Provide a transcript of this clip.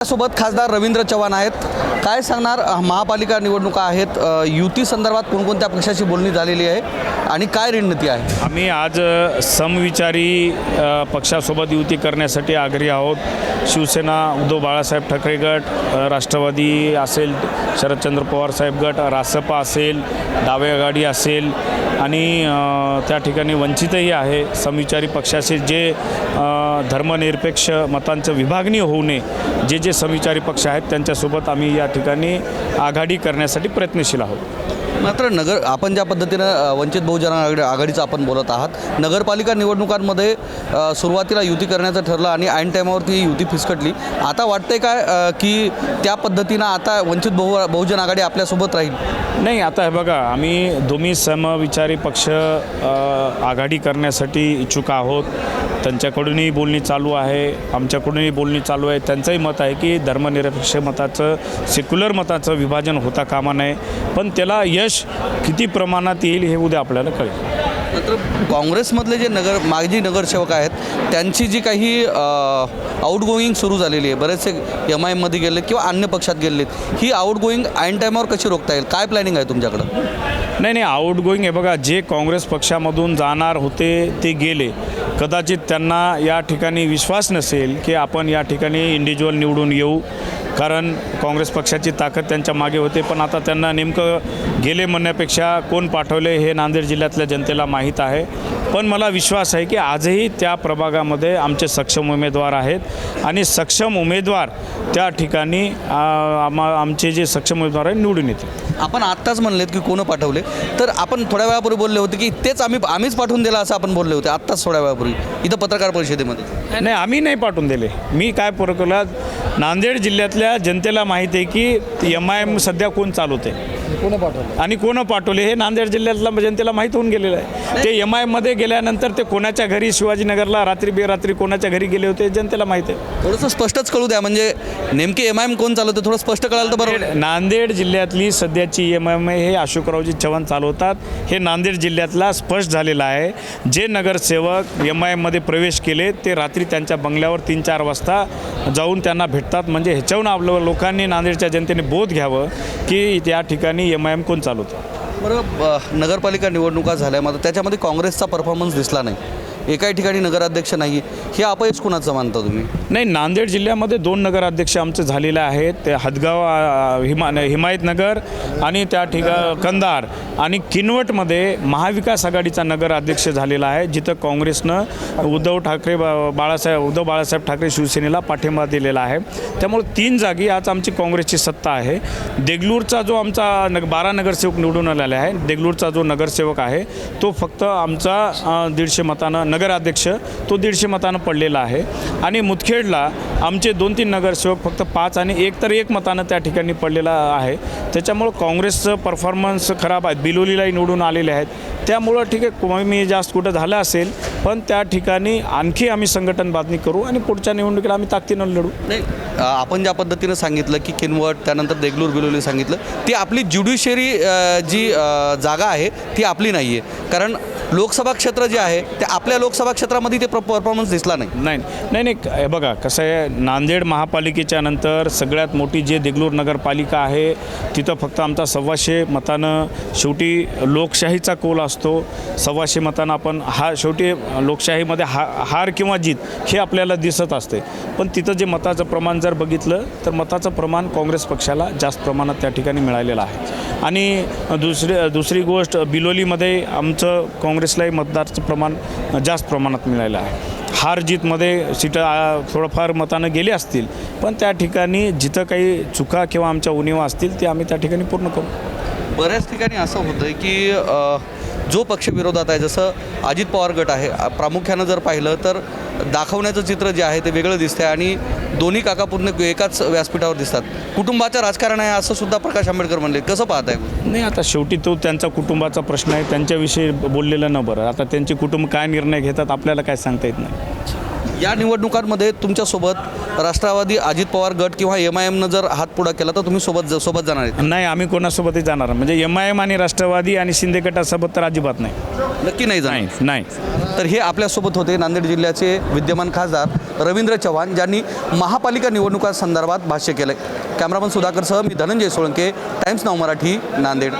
सोबत खासदार रवींद्र चव्हाण आहेत. काय सांगणार, महापालिका निवडणुका आहेत, युती संदर्भात कोणकोणत्या पक्षाची बोलणी झालेली आहे आणि काय रणनीती आहे? आम्ही आज समविचारी पक्षासोबत युती करण्यासाठी आग्रही आहोत. शिवसेना, उद्धव बाळासाहेब ठाकरे गट, राष्ट्रवादी असेल, शरदचंद्र पवार साहेब गट, रासपा असेल, डावे आघाडी असेल आणि त्या ठिकाणी वंचितही आहे. समविचारी पक्षाचे जे धर्मनिरपेक्ष मतांचं विभागणी होऊ नये जे जे समविचारी पक्ष आहेत त्यांच्यासोबत आम्ही या ठिकाणी आघाडी करण्यासाठी प्रयत्नशील आहोत. मात्र आपण ज्या पद्धतीनं वंचित बहुजन आघाडीचं आपण बोलत आहात, नगरपालिका निवडणुकांमध्ये सुरुवातीला युती करण्याचं ठरलं आणि ऐन टायमावरती ही युती फिसकटली. आता वाटतंय काय की त्या पद्धतीनं आता वंचित बहुजन आघाडी आपल्यासोबत राहील? नाही, आता हे बघा, आम्ही दोन्ही समविचारी पक्ष आघाडी करण्यासाठी इच्छुक आहोत. त्यांच्याकडूनही बोलणी चालू आहे, आमच्याकडूनही बोलणी चालू आहे. त्यांचंही मत आहे की धर्मनिरपेक्ष मताचं, सेक्युलर मताचं विभाजन होता कामा नये, पण त्याला यश किती प्रमाणात येईल हे उद्या आपल्याला कळेल. मात्र काँग्रेसमधले जे माजी नगरसेवक आहेत त्यांची जी काही आउटगोईंग सुरू झालेली आहे, बरेचसे MIMमध्ये गेले किंवा अन्य पक्षात गेलेत, ही आउटगोईंग ऐन टायमावर कशी रोखता येईल? काय प्लॅनिंग आहे तुमच्याकडं? नाही, आउटगोईंग हे बघा, जे काँग्रेस पक्षामधून जाणार होते ते गेले. कदाचित त्यांना या ठिकाणी विश्वास नसेल की आपण या ठिकाणी इंडिव्हिज्युअल निवडून येऊ, कारण काँग्रेस पक्षाची ताकद त्यांच्या मागे होते. पण आता त्यांना नेमकं गेले म्हणण्यापेक्षा कोण पाठवले हे नांदेड जिल्ह्यातल्या जनतेला माहीत आहे. पण मला विश्वास आहे की आजही त्या प्रभागामध्ये आमचे सक्षम उमेदवार आहेत आणि सक्षम उमेदवार त्या ठिकाणी आमचे जे सक्षम उमेदवार आहेत निवडून येतील. आपण आत्ताच म्हणलेत की कोण पाठवले, तर आपण थोड्या वेळापूर्वी बोलले होते की तेच आम्हीच पाठवून दिला असं आपण बोलले होते आत्ताच थोड्या वेळापूर्वी इथं पत्रकार परिषदेमध्ये. नाही, आम्ही नाही पाठवून दिले. मी काय केलं, नांदेड जिल्ह्यातल्या जनतेला माहीत आहे की MIM सध्या कोण चालवते आणि कोण पाठवले हे नांदेड जिल्ह्यातल्या जनतेला माहीत होऊन गेलेलं आहे. ते MIMमध्ये गेल्यानंतर ते कोणाच्या घरी, शिवाजीनगरला रात्री बेरात्री कोणाच्या घरी गेले होते जनतेला माहीत आहे. थोडंसं स्पष्टच कळू द्या, म्हणजे नेमके MIM कोण चालवते थोडं स्पष्ट कळालं तर बरोबर. नांदेड जिल्ह्यातली सध्याची MIM हे अशोकरावजी चव्हाण चालवतात. हे नांदेड जिल्ह्यातला स्पष्ट झालेलं आहे. जे नगरसेवक MIMमध्ये प्रवेश केले ते रात्री त्यांच्या बंगल्यावर 3-4 वाजता जाऊन त्यांना भेटतात. म्हणजे ह्याच्याहून आपलं लोकांनी, नांदेडच्या जनतेने बोध घ्यावं की त्या ठिकाणी MIM कोण चालवतं. बरं, नगरपालिका निवडणुका झाल्या, मात्र त्याच्यामध्ये काँग्रेसचा परफॉर्मन्स दिसला नाही. एकाही ठिकाणी नगराध्यक्ष नाही. हे अपयश कोणाचं मानता तुम्ही? नाही, नांदेड जिल्ह्यामध्ये 2 नगराध्यक्ष आमचे झालेले आहेत. ते हदगाव, हिमायतनगर आणि त्या ठिकाणी कंधार आणि किनवटमध्ये महाविकास आघाडीचा नगराध्यक्ष झालेला आहे, जिथं काँग्रेसनं उद्धव बाळासाहेब ठाकरे शिवसेनेला पाठिंबा दिलेला आहे. त्यामुळे 3 जागी आज आमची काँग्रेसची सत्ता आहे. देगलूरचा जो आमचा 12 नगरसेवक निवडून आलेला आहे, देगलूरचा जो नगरसेवक आहे तो फक्त आमचा 150 मतानं नगराध्यक्ष, तो 150 मतानं पडलेला आहे. आणि मुदखेडला आमचे 2-3 नगरसेवक फक्त 5 आणि 1 मतानं त्या ठिकाणी पडलेला आहे. त्याच्यामुळं काँग्रेसचं परफॉर्मन्स खराब आहे. बिलोलीलाही निवडून आलेले आहेत. त्यामुळं ठीक आहे, कमी जास्त कुठं झालं असेल, पण त्या ठिकाणी आणखी आम्ही संघटन बांधणी करू आणि पुढच्या निवडणुकीला आम्ही ताकदीनं लढू. नाही, आपण ज्या पद्धतीनं सांगितलं की किनवट, त्यानंतर देगलूर, बिलोली सांगितलं, ती आपली ज्युडिशियरी जी जागा आहे ती आपली नाही आहे. कारण लोकसभा क्षेत्र जे आहे ते आपल्या लोकसभा क्षेत्रामध्ये ते परफॉर्मन्स दिसला नाही. हे बघा कसं आहे, नांदेड महापालिकेच्या नंतर सगळ्यात मोठी जे देगलूर नगरपालिका आहे तिथं फक्त आमचा 125 मतानं, शेवटी लोकशाहीचा कौल असतो. 125 मतानं आपण शेवटी लोकशाहीमध्ये हार किंवा जीत हे आपल्याला दिसत असते. पण तिथं जे मताचं प्रमाण जर बघितलं तर मताचं प्रमाण काँग्रेस पक्षाला जास्त प्रमाणात त्या ठिकाणी मिळालेलं आहे. आणि दुसरी गोष्ट, बिलोलीमध्ये आमचं काँग्रेसलाही मतदाराचं प्रमाण जास्त प्रमाणात मिळालं आहे. हार जीतमध्ये सीटं थोडंफार मतानं गेले असतील, पण त्या ठिकाणी जिथं काही चुका किंवा आमच्या उणिवा असतील ते आम्ही त्या ठिकाणी पूर्ण करू. बऱ्याच ठिकाणी असं होतं आहे की जो पक्ष विरोधात आहे, जसं अजित पवार गट आहे, प्रामुख्यानं जर पाहिलं तर दाखवण्याचं चित्र जे आहे ते वेगळं दिसतं आहे आणि दोन्ही काका पूर्ण एकाच व्यासपीठावर दिसतात. कुटुंबाचं राजकारण आहे असं सुद्धा प्रकाश आंबेडकर म्हणले. कसं पाहताय? नाही, आता शेवटी तो त्यांचा कुटुंबाचा प्रश्न आहे, त्यांच्याविषयी बोललेलं न बरं. आता त्यांचे कुटुंब काय निर्णय घेतात आपल्याला काय सांगता येत नाही. या निवडणुकांमध्ये तुमच्यासोबत राष्ट्रवादी अजित पवार गट किंवा MIMनं जर हात पुढा केला तर तुम्ही सोबत जाणार आहेत? नाही, आम्ही कोणासोबतही जाणार म्हणजे MIM आणि राष्ट्रवादी आणि शिंदे गटासोबत तर अजिबात नाही. नक्की नाही जाणार. नाही. तर हे आपल्यासोबत होते नांदेड जिल्ह्याचे विद्यमान खासदार रवींद्र चव्हाण, ज्यांनी महापालिका निवडणुकांसंदर्भात भाष्य केलं. कॅमेरामन सुधाकरसह मी धनंजय सोळंके, टाइम्स नाऊ मराठी, नांदेड.